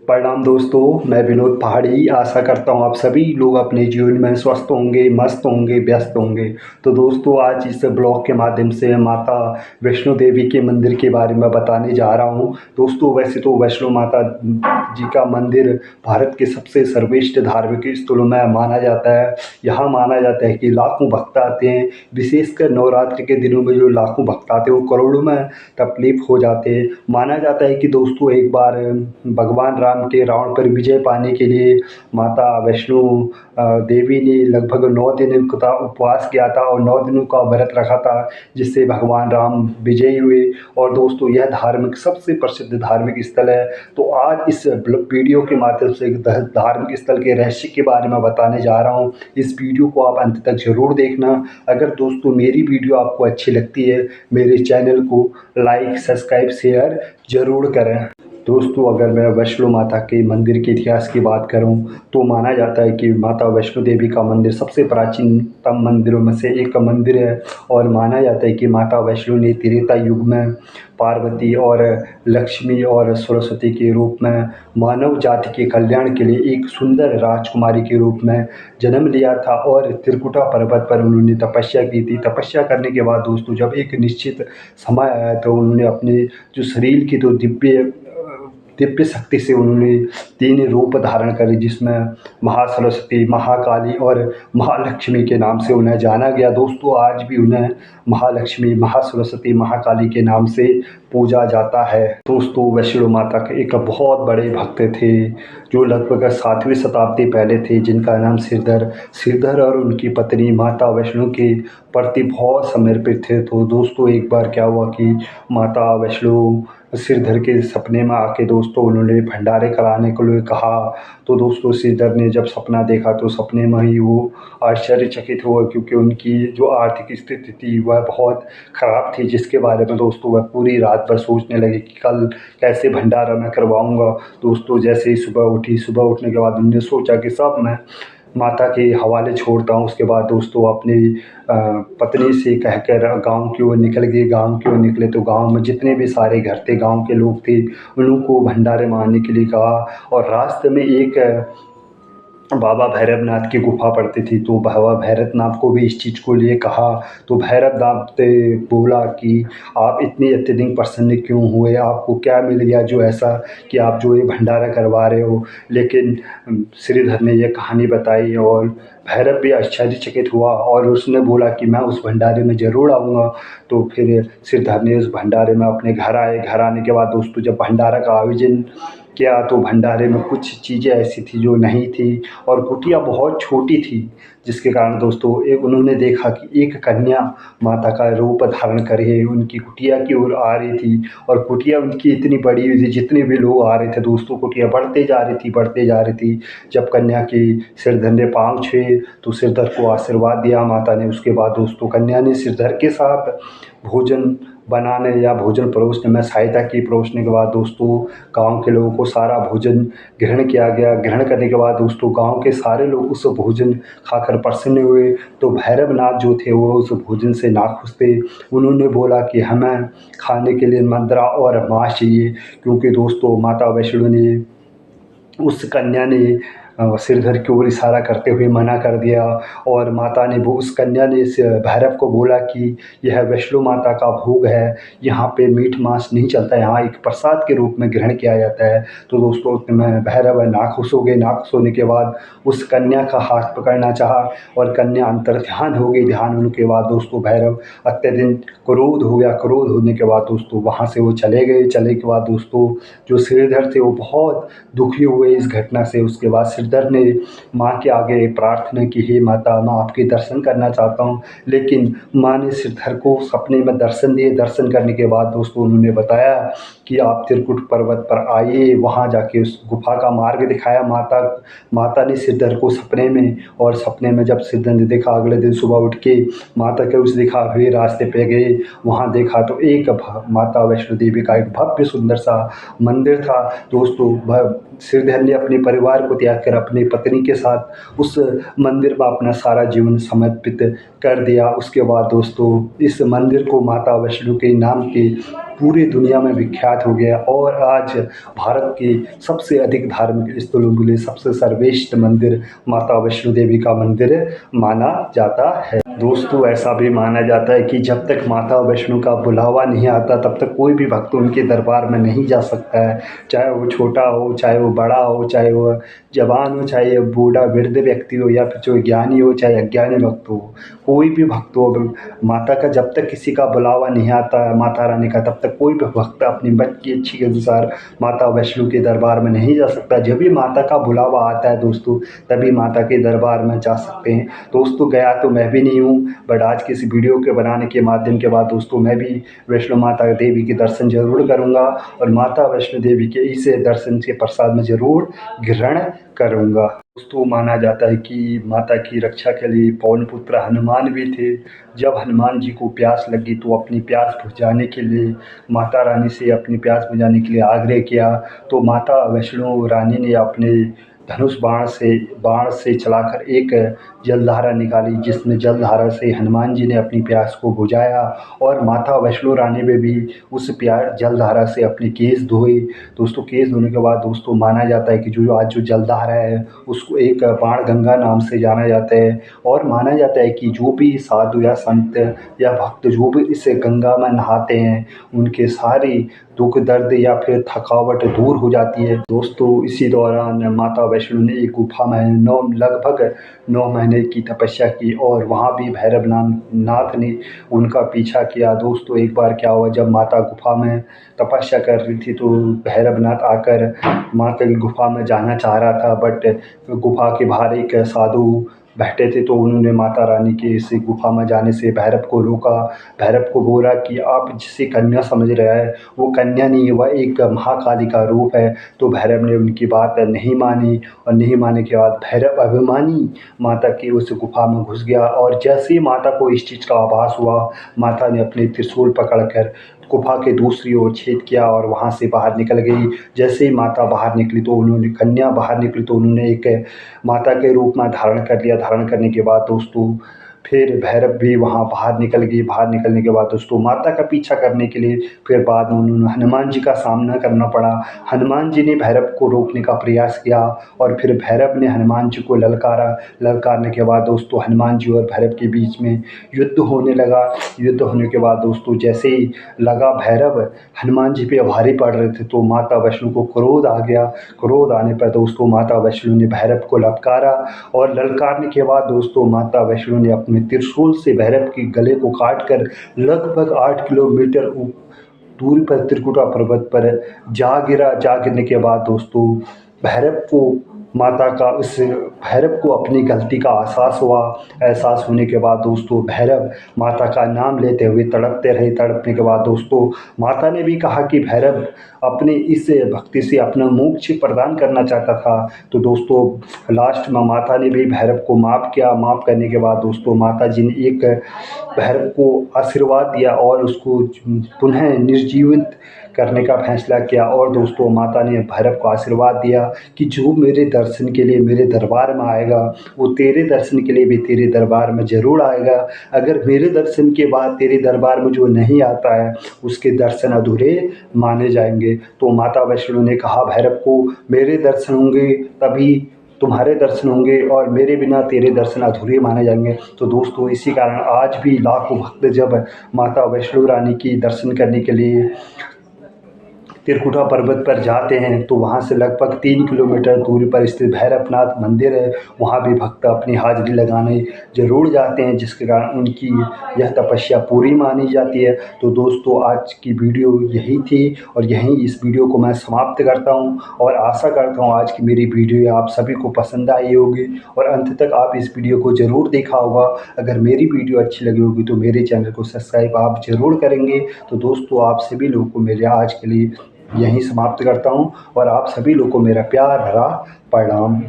प्रणाम दोस्तों, मैं विनोद पहाड़ी आशा करता हूँ आप सभी लोग अपने जीवन में स्वस्थ होंगे, मस्त होंगे, व्यस्त होंगे। तो दोस्तों आज इस ब्लॉग के माध्यम से माता वैष्णो देवी के मंदिर के बारे में बताने जा रहा हूँ। दोस्तों वैसे तो वैष्णो माता जी का मंदिर भारत के सबसे सर्वश्रेष्ठ धार्मिक स्थलों में माना जाता है। यहाँ माना जाता है कि लाखों भक्त आते हैं, विशेषकर नवरात्रि के दिनों में जो लाखों भक्त आते हैं वो करोड़ों में तकलीफ हो जाते हैं। माना जाता है कि दोस्तों एक बार भगवान राम के रावण पर विजय पाने के लिए माता वैष्णो देवी ने लगभग 9 दिन का उपवास किया था और 9 दिनों का व्रत रखा था, जिससे भगवान राम विजयी हुए। और दोस्तों यह धार्मिक सबसे प्रसिद्ध धार्मिक स्थल है। तो आज इस वीडियो के माध्यम से एक धार्मिक स्थल के रहस्य के बारे में बताने जा रहा हूँ। इस वीडियो को आप अंत तक ज़रूर देखना। अगर दोस्तों मेरी वीडियो आपको अच्छी लगती है, मेरे चैनल को लाइक, सब्सक्राइब, शेयर ज़रूर करें। दोस्तों अगर मैं वैष्णो माता के मंदिर के इतिहास की बात करूं तो माना जाता है कि माता वैष्णो देवी का मंदिर सबसे प्राचीनतम मंदिरों में से एक मंदिर है। और माना जाता है कि माता वैष्णो ने त्रेता युग में पार्वती और लक्ष्मी और सरस्वती के रूप में मानव जाति के कल्याण के लिए एक सुंदर राजकुमारी के रूप में जन्म लिया था। और त्रिकुटा पर्वत पर उन्होंने तपस्या की थी। तपस्या करने के बाद दोस्तों जब एक निश्चित समय आया तो उन्होंने अपने जो शरीर की तो दिव्य शक्ति से उन्होंने 3 रूप धारण करे, जिसमें महासरस्वती, महाकाली और महालक्ष्मी के नाम से उन्हें जाना गया। दोस्तों आज भी उन्हें महालक्ष्मी, महासरस्वती, महाकाली के नाम से पूजा जाता है। दोस्तों वैष्णो माता के एक बहुत बड़े भक्त थे जो लगभग 7वीं शताब्दी पहले थे, जिनका नाम श्रीधर और उनकी पत्नी माता वैष्णो के प्रति बहुत समर्पित थे। तो दोस्तों एक बार क्या हुआ कि माता वैष्णो श्रीधर के सपने में आके दोस्तों उन्होंने भंडारे कराने के लिए कहा। तो दोस्तों श्रीधर ने जब सपना देखा तो सपने में ही वो आश्चर्यचकित हुआ, क्योंकि उनकी जो आर्थिक स्थिति थी वह बहुत ख़राब थी, जिसके बारे में दोस्तों वह पूरी रात भर सोचने लगे कि कल कैसे भंडारा मैं करवाऊँगा। दोस्तों जैसे ही सुबह उठी, सुबह उठने के बाद उन्होंने सोचा कि सब मैं माता के हवाले छोड़ता हूँ। उसके बाद दोस्तों अपनी पत्नी से कहकर गांव की ओर निकल गए। गांव की ओर निकले तो गांव में जितने भी सारे घर थे, गांव के लोग थे, उनको भंडारे मारने के लिए कहा। और रास्ते में एक बाबा भैरवनाथ की गुफा पड़ती थी, तो बाबा भैरवनाथ को भी इस चीज़ को लिए कहा। तो भैरवनाथ ने बोला कि आप इतने अत्यधिक प्रसन्न क्यों हुए, आपको क्या मिल गया जो ऐसा कि आप जो ये भंडारा करवा रहे हो। लेकिन श्रीधर ने यह कहानी बताई और भैरव भी आश्चर्यचकित हुआ और उसने बोला कि मैं उस भंडारे में ज़रूर आऊँगा। तो फिर श्रीधर ने उस भंडारे में अपने घर आए। घर आने के बाद दोस्तों जब भंडारा का आयोजन किया तो भंडारे में कुछ चीज़ें ऐसी थी जो नहीं थी और कुटिया बहुत छोटी थी, जिसके कारण दोस्तों एक उन्होंने देखा कि एक कन्या माता का रूप धारण करे उनकी कुटिया की ओर आ रही थी। और कुटिया उनकी इतनी बड़ी हुई थी, जितने भी लोग आ रहे थे दोस्तों कुटिया बढ़ते जा रही थी, बढ़ते जा रही थी। जब कन्या के सिरधर ने पाँव छुए तो सिरधर को आशीर्वाद दिया माता ने। उसके बाद दोस्तों कन्या ने सिरधर के साथ भोजन बनाने या भोजन परोसने में सहायता की। परोसने के बाद दोस्तों गांव के लोगों को सारा भोजन ग्रहण किया गया। ग्रहण करने के बाद दोस्तों गांव के सारे लोग उस भोजन खाकर प्रसन्न हुए। तो भैरवनाथ जो थे वो उस भोजन से नाखुश थे। उन्होंने बोला कि हमें खाने के लिए मंद्रा और मांस चाहिए, क्योंकि दोस्तों माता वैष्णो ने उस कन्या ने सिरधर की ओर इशारा करते हुए मना कर दिया। और माता ने वो उस कन्या ने इस भैरव को बोला कि यह वैष्णो माता का भोग है, यहाँ पे मीट मांस नहीं चलता, यहाँ एक प्रसाद के रूप में ग्रहण किया जाता है। तो दोस्तों मैं भैरव नाखुश हो गए। नाखुश होने के बाद उस कन्या का हाथ पकड़ना चाहा और कन्या अंतर ध्यान हो गई। ध्यान होने के बाद दोस्तों भैरव अत्यधिक क्रोध हो गया। क्रोध होने के बाद दोस्तों वहाँ से वो चले गए। चले के बाद दोस्तों जो श्रीधर थे वो बहुत दुखी हुए इस घटना से। उसके बाद श्रीधर ने माँ के आगे प्रार्थना की, हे माता, मैं आपके दर्शन करना चाहता हूँ। लेकिन माँ ने श्रीधर को सपने में दर्शन दिए। दर्शन करने के बाद दोस्तों उन्होंने बताया कि आप त्रिकुट पर्वत पर आइए, वहाँ जाके उस गुफा का मार्ग दिखाया माता ने श्रीधर को सपने में। और सपने में जब श्रीधर ने देखा, अगले दिन सुबह उठ के माता के उस दिखा हुए रास्ते पे गए। वहाँ देखा तो एक माता वैष्णो देवी का एक भव्य सुंदर सा मंदिर था। दोस्तों श्रीधर ने अपने परिवार को त्याग कर अपनी पत्नी के साथ उस मंदिर में अपना सारा जीवन समर्पित कर दिया। उसके बाद दोस्तों इस मंदिर को माता वैष्णो के नाम के पूरी दुनिया में विख्यात हो गया और आज भारत के सबसे अधिक धार्मिक स्थलों के लिए सबसे सर्वश्रेष्ठ मंदिर माता वैष्णो देवी का मंदिर माना जाता है। दोस्तों ऐसा भी माना जाता है कि जब तक माता वैष्णो का बुलावा नहीं आता तब तक कोई भी भक्त उनके दरबार में नहीं जा सकता है। चाहे वो छोटा हो, चाहे वो बड़ा हो, चाहे वो जवान हो, चाहे बूढ़ा वृद्ध व्यक्ति हो या फिर जो ज्ञानी हो चाहे अज्ञानी भक्त हो, कोई भी भक्त हो, माता का जब तक किसी का बुलावा नहीं आता है माता रानी का तब तक कोई भी भक्त अपनी मन की इच्छा के अनुसार माता वैष्णो के दरबार में नहीं जा सकता। जब भी माता का बुलावा आता है दोस्तों तभी माता के दरबार में जा सकते हैं। दोस्तों गया तो मैं भी नहीं हूँ, बट आज की इस वीडियो के बनाने के माध्यम के बाद दोस्तों मैं भी वैष्णो माता देवी के दर्शन जरूर करूँगा और माता वैष्णो देवी के इस दर्शन के प्रसाद में ज़रूर ग्रहण करूँगा। दोस्तों माना जाता है कि माता की रक्षा के लिए पवन पुत्र हनुमान भी थे। जब हनुमान जी को प्यास लगी तो अपनी प्यास बुझाने के लिए माता रानी से अपनी प्यास बुझाने के लिए आग्रह किया तो माता वैष्णो रानी ने अपने धनुष बाण से चलाकर एक जलधारा निकाली जिसमें जलधारा से हनुमान जी ने अपनी प्यास को बुझाया और माता वैष्णो रानी ने भी उस जलधारा से अपने केस धोए। दोस्तों केस धोने के बाद दोस्तों माना जाता है कि जो आज जो जलधारा है उसको एक बाण गंगा नाम से जाना जाता है और माना जाता है कि जो भी साधु या संत या भक्त जो भी इस गंगा में नहाते हैं उनके सारे दुख दर्द या फिर थकावट दूर हो जाती है। दोस्तों इसी दौरान माता वैष्णो ने एक गुफा में लगभग 9 महीने की तपस्या की और वहाँ भी भैरव नाथ ने उनका पीछा किया। दोस्तों एक बार क्या हुआ, जब माता गुफा में तपस्या कर रही थी तो भैरवनाथ आकर माता की गुफा में जाना चाह रहा था, बट गुफा के बाहर एक साधु बैठे थे तो उन्होंने माता रानी के इस गुफा में जाने से भैरव को रोका। भैरव को बोला कि आप जिसे कन्या समझ रहे हैं वो कन्या नहीं है, वह एक महाकाली का रूप है। तो भैरव ने उनकी बात नहीं मानी और नहीं मानने के बाद भैरव अभिमानी माता की उस गुफा में घुस गया और जैसे ही माता को इस चीज़ का आभास हुआ माता ने अपने त्रिशूल पकड़कर गुफा के दूसरी ओर छेद किया और वहाँ से बाहर निकल गई। जैसे ही माता बाहर निकली तो उन्होंने कन्या बाहर निकली तो उन्होंने एक माता के रूप में धारण कर लिया। धारण करने के बाद दोस्तों फिर भैरव भी वहाँ बाहर निकल गई। बाहर निकलने के बाद दोस्तों माता का पीछा करने के लिए फिर बाद में उन्होंने हनुमान जी का सामना करना पड़ा। हनुमान जी ने भैरव को रोकने का प्रयास किया और फिर भैरव ने हनुमान जी को ललकारा। ललकारने के बाद दोस्तों हनुमान जी और भैरव के बीच में युद्ध होने लगा। युद्ध होने के बाद दोस्तों जैसे ही लगा भैरव हनुमान जी पे भारी पड़ रहे थे तो माता वैष्णो को क्रोध आ गया। क्रोध आने पर दोस्तों माता वैष्णो ने भैरव को ललकारा और ललकारने के बाद दोस्तों माता वैष्णो ने अपने त्रिशूल से भैरव के गले को काटकर लगभग 8 किलोमीटर दूरी पर त्रिकुटा पर्वत पर जा गिरा। जा गिरने के बाद दोस्तों भैरव को माता का उस भैरव को अपनी गलती का एहसास हुआ। एहसास होने के बाद दोस्तों भैरव माता का नाम लेते हुए तड़पते रहे। तड़पने के बाद दोस्तों माता ने भी कहा कि भैरव अपने इस भक्ति से अपना मोक्ष प्रदान करना चाहता था। तो दोस्तों लास्ट में माता ने भी भैरव को माफ़ किया। माफ़ करने के बाद दोस्तों माता जी ने एक भैरव को आशीर्वाद दिया और उसको पुनः निर्जीवित करने का फैसला किया और दोस्तों माता ने भैरव को आशीर्वाद दिया कि जो मेरे दर्शन के लिए मेरे दरबार में आएगा वो तेरे दर्शन के लिए भी तेरे दरबार में ज़रूर आएगा। अगर मेरे दर्शन के बाद तेरे दरबार में जो नहीं आता है उसके दर्शन अधूरे माने जाएंगे। तो माता वैष्णो ने कहा भैरव को मेरे दर्शन होंगे तभी तुम्हारे दर्शन होंगे और मेरे बिना तेरे दर्शन अधूरे माने जाएंगे। तो दोस्तों इसी कारण आज भी लाखों भक्त जब माता वैष्णो रानी की दर्शन करने के लिए त्रिकुटा पर्वत पर जाते हैं तो वहाँ से लगभग 3 किलोमीटर दूरी पर स्थित भैरवनाथ मंदिर है। वहाँ भी भक्त अपनी हाजिरी लगाने ज़रूर जाते हैं जिसके कारण उनकी यह तपस्या पूरी मानी जाती है। तो दोस्तों आज की वीडियो यही थी और यहीं इस वीडियो को मैं समाप्त करता हूँ और आशा करता हूँ आज की मेरी वीडियो आप सभी को पसंद आई होगी और अंत तक आप इस वीडियो को ज़रूर देखा होगा। अगर मेरी वीडियो अच्छी लगी होगी तो मेरे चैनल को सब्सक्राइब आप ज़रूर करेंगे। तो दोस्तों आप सभी लोगों को मेरे आज के लिए यहीं समाप्त करता हूँ और आप सभी लोगों को मेरा प्यार भरा प्रणाम।